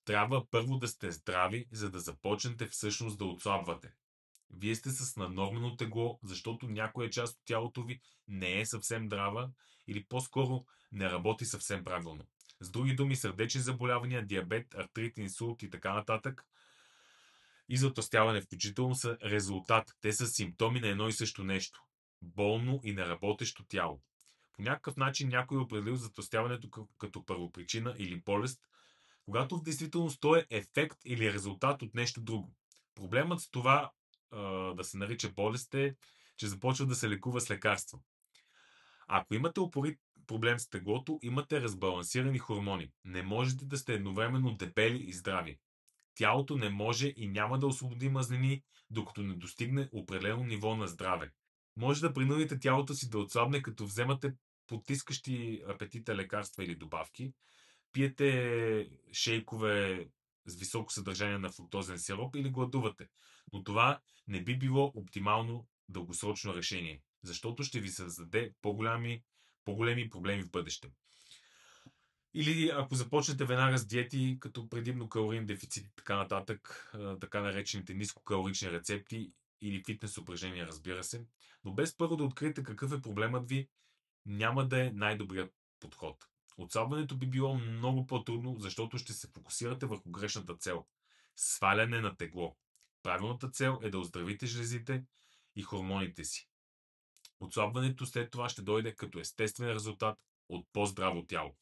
Трябва първо да сте здрави, за да започнете всъщност да отслабвате. Вие сте с наднормено тегло, защото някоя част от тялото ви не е съвсем здрава или по-скоро не работи съвсем правилно. С други думи, сърдечни заболявания, диабет, артрит, инсулт и така нататък и затлъстяване включително са резултат. Те са симптоми на едно и също нещо. Болно и неработещо тяло. По някакъв начин някой е определил затлъстяването като първопричина или болест, когато в действителност то е ефект или резултат от нещо друго. Проблемът с това да се нарича болест е, че започва да се лекува с лекарства. Ако имате упорит проблем с теглото, имате разбалансирани хормони. Не можете да сте едновременно дебели и здрави. Тялото не може и няма да освободи мазнини, докато не достигне определено ниво на здраве. Може да принудите тялото си да отслабне, като вземате потискащи апетита лекарства или добавки, пиете шейкове с високо съдържание на фруктозен сироп или гладувате. Но това не би било оптимално дългосрочно решение, защото ще ви създаде по-големи проблеми в бъдеще. Или ако започнете веднага с диети, като предимно калориен дефицит и така нататък, така наречените нискокалорични рецепти или фитнес упражнения, разбира се, но без първо да откриете какъв е проблемът ви, няма да е най-добрият подход. Отслабването би било много по-трудно, защото ще се фокусирате върху грешната цел – сваляне на тегло. Правилната цел е да оздравите жлезите и хормоните си. Отслабването след това ще дойде като естествен резултат от по-здраво тяло.